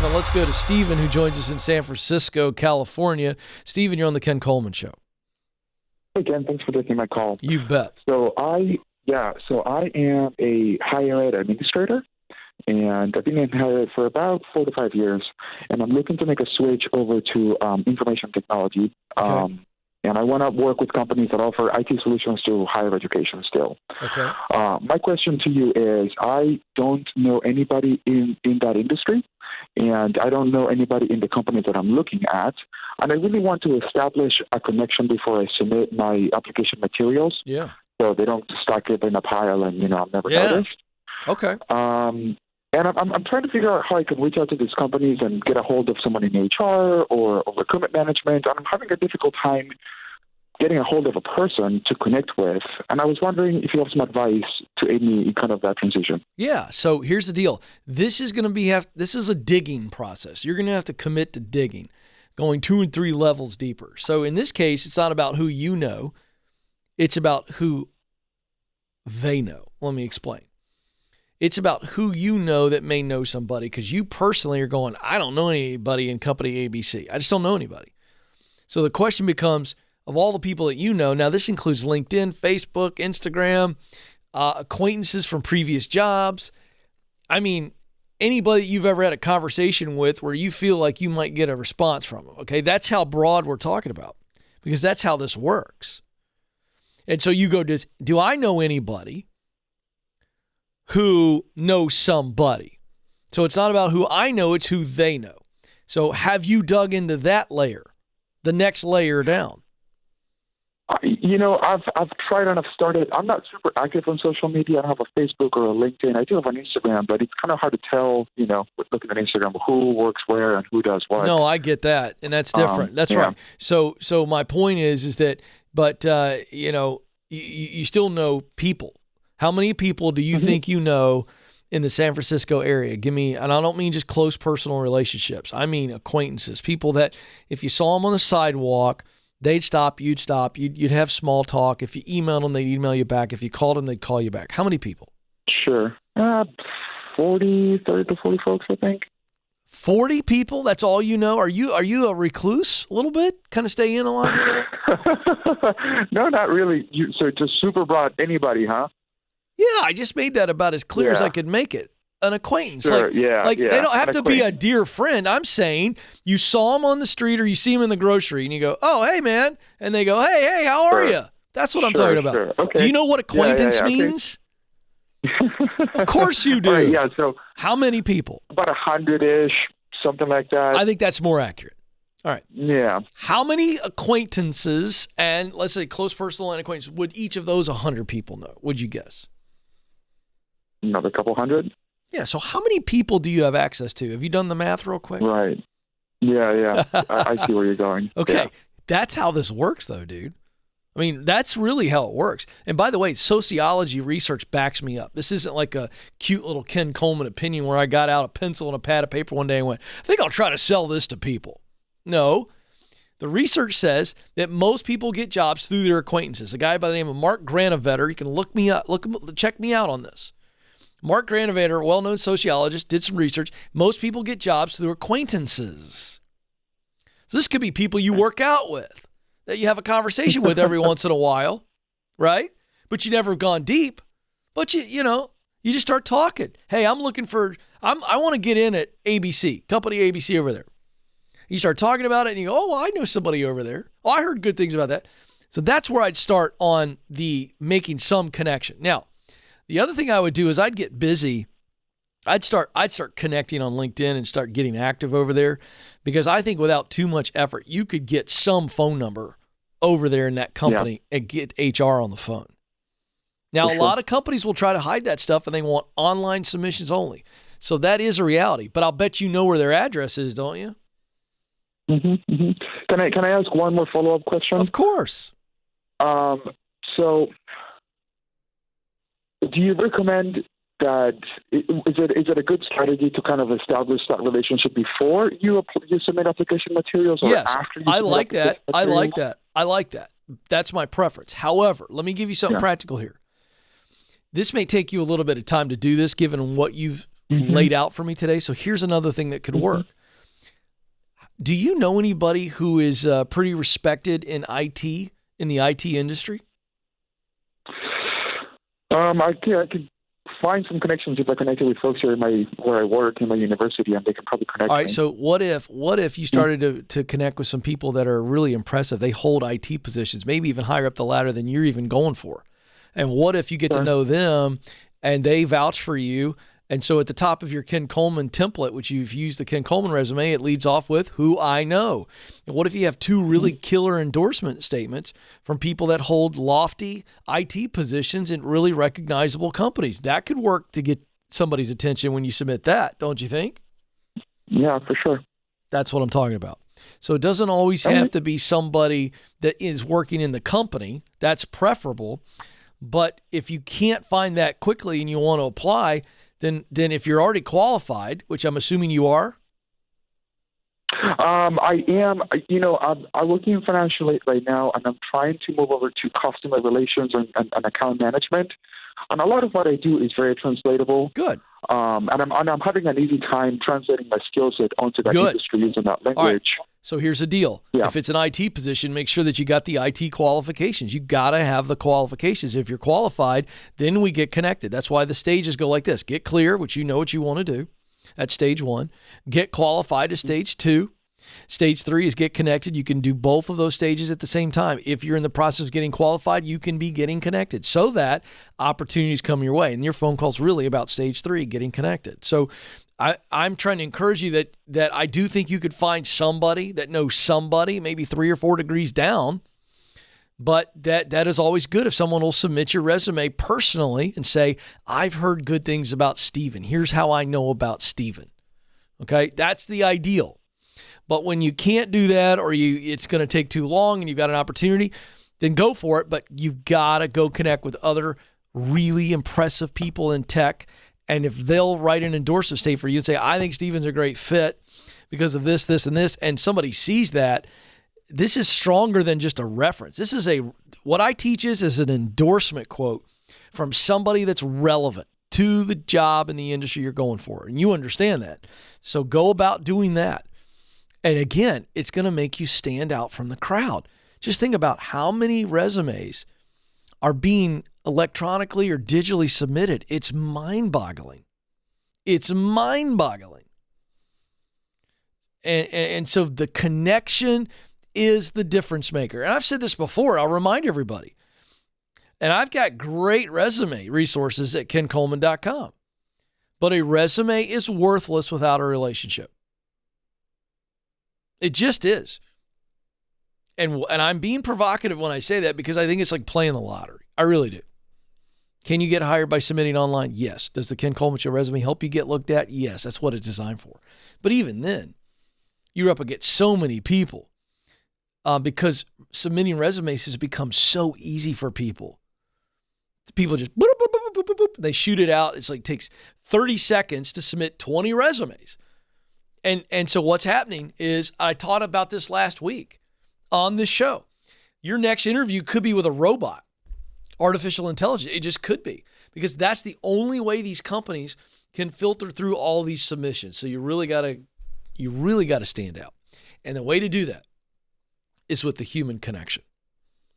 Now let's go to Steven, who joins us in San Francisco, California. Steven, you're on the Ken Coleman Show. Hey, Ken, thanks for taking my call. You bet. So I am a higher ed administrator, and I've been in higher ed for about 4 to 5 years, and I'm looking to make a switch over to information technology. Okay. And I want to work with companies that offer IT solutions to higher education still. Okay. My question to you is, I don't know anybody in that industry, and I don't know anybody in the companies that I'm looking at, and I really want to establish a connection before I submit my application materials. Yeah. So they don't stack it in a pile and, I'm never noticed. Okay. And I'm trying to figure out how I can reach out to these companies and get a hold of someone in HR or recruitment management. And I'm having a difficult time getting a hold of a person to connect with. And I was wondering if you have some advice to aid me in kind of that transition. Yeah. So here's the deal. This is going to this is a digging process. You're going to have to commit to digging, going 2 and 3 levels deeper. So in this case, it's not about who you know. It's about who they know. Let me explain. It's about who you know that may know somebody, because you personally are going, I don't know anybody in company ABC. I just don't know anybody. So the question becomes, of all the people that you know, now this includes LinkedIn, Facebook, Instagram, acquaintances from previous jobs. I mean, anybody you've ever had a conversation with where you feel like you might get a response from them. Okay, that's how broad we're talking about, because that's how this works. And so you go, do I know anybody who knows somebody? So it's not about who I know, it's who they know. So have you dug into that layer, the next layer down? I've tried and I've started. I'm not super active on social media. I don't have a Facebook or a LinkedIn. I do have an Instagram, but it's kind of hard to tell, with looking at Instagram, who works where and who does what. No, I get that. And that's different. That's yeah. right. So my point is that, but, you still know people. How many people do you think you know in the San Francisco area? Give me, and I don't mean just close personal relationships. I mean acquaintances, people that if you saw them on the sidewalk, they'd stop, you'd stop, you'd have small talk. If you emailed them, they'd email you back. If you called them, they'd call you back. How many people? Sure. 30 to 40 folks, I think. 40 people? That's all you know? Are you a recluse a little bit? Kind of stay in a lot? No, not really. So just super broad, anybody, huh? Yeah, I just made that about as clear as I could make it. An acquaintance. Sure, They don't have to be a dear friend. I'm saying you saw them on the street or you see them in the grocery and you go, oh, hey, man. And they go, hey, how are you? That's what I'm talking about. Sure. Okay. Do you know what acquaintance means? Of course you do. Right, yeah, so how many people? About 100-ish, something like that. I think that's more accurate. All right. Yeah. How many acquaintances, and let's say close personal and acquaintances, would each of those 100 people know? Would you guess? Another couple hundred. Yeah. So how many people do you have access to? Have you done the math real quick? Right. Yeah. I see where you're going. Okay. Yeah. That's how this works, though, dude. I mean, that's really how it works. And by the way, sociology research backs me up. This isn't like a cute little Ken Coleman opinion where I got out a pencil and a pad of paper one day and went, I think I'll try to sell this to people. No. The research says that most people get jobs through their acquaintances. A guy by the name of Mark Granovetter, you can look me up, check me out on this. Mark Granovetter, a well-known sociologist, did some research. Most people get jobs through acquaintances. So this could be people you work out with, that you have a conversation with every once in a while, right? But you never have gone deep. But you just start talking. Hey, I want to get in at ABC, company ABC over there. You start talking about it and you go, oh, I know somebody over there. Oh, I heard good things about that. So that's where I'd start on the making some connection. Now, the other thing I would do is I'd get busy. I'd start connecting on LinkedIn and start getting active over there, because I think without too much effort, you could get some phone number over there in that company and get HR on the phone. Now, a lot of companies will try to hide that stuff and they want online submissions only. So that is a reality, but I'll bet you know where their address is, don't you? Mm-hmm. Can I ask one more follow-up question? Of course. So do you recommend that is it a good strategy to kind of establish that relationship before you submit application materials, or after you submit application materials? I like that. That's my preference. However, let me give you something practical here. This may take you a little bit of time to do this, given what you've laid out for me today. So here's another thing that could work. Do you know anybody who is pretty respected in IT, in the IT industry? I could find some connections if I connected with folks here where I work in my university, and they can probably connect All right, me. so what if you started to connect with some people that are really impressive? They hold IT positions, maybe even higher up the ladder than you're even going for. And what if you get to know them and they vouch for you? And so at the top of your Ken Coleman template, which you've used the Ken Coleman resume, it leads off with who I know. And what if you have two really killer endorsement statements from people that hold lofty IT positions in really recognizable companies? That could work to get somebody's attention when you submit that, don't you think? Yeah, for sure. That's what I'm talking about. So it doesn't always have to be somebody that is working in the company. That's preferable. But if you can't find that quickly and you want to apply, then if you're already qualified, which I'm assuming you are. I am. I'm working in financial aid right now, and I'm trying to move over to customer relations and account management. And a lot of what I do is very translatable. Good. And I'm having an easy time translating my skill set onto that industry using that language. All right. So here's the deal. Yeah. If it's an IT position, make sure that you got the IT qualifications. You got to have the qualifications. If you're qualified, then we get connected. That's why the stages go like this. Get clear, which you know what you want to do. That's stage 1. Get qualified is stage 2. Stage 3 is get connected. You can do both of those stages at the same time. If you're in the process of getting qualified, you can be getting connected so that opportunities come your way. And your phone call's really about stage 3, getting connected. So I'm trying to encourage you that I do think you could find somebody that knows somebody, maybe 3 or 4 degrees down, but that is always good if someone will submit your resume personally and say, I've heard good things about Steven. Here's how I know about Steven. Okay, that's the ideal. But when you can't do that or it's going to take too long and you've got an opportunity, then go for it. But you've got to go connect with other really impressive people in tech. And if they'll write an endorsement statement for you and say, I think Steven's a great fit because of this, this, and this, and somebody sees that, this is stronger than just a reference. This is what I teach is an endorsement quote from somebody that's relevant to the job and the industry you're going for. And you understand that. So go about doing that. And again, it's going to make you stand out from the crowd. Just think about how many resumes are being electronically or digitally submitted. It's mind-boggling. It's mind-boggling. And so the connection is the difference maker. And I've said this before. I'll remind everybody. And I've got great resume resources at kencoleman.com. But a resume is worthless without a relationship. It just is. And I'm being provocative when I say that because I think it's like playing the lottery. I really do. Can you get hired by submitting online? Yes. Does the Ken Coleman Show resume help you get looked at? Yes. That's what it's designed for. But even then, you're up against so many people because submitting resumes has become so easy for people. People just, boop, boop, boop, boop, boop, boop, they shoot it out. It's like takes 30 seconds to submit 20 resumes. And so what's happening is I taught about this last week on this show. Your next interview could be with a robot, artificial intelligence. It just could be because that's the only way these companies can filter through all these submissions. So you really got to stand out. And the way to do that is with the human connection.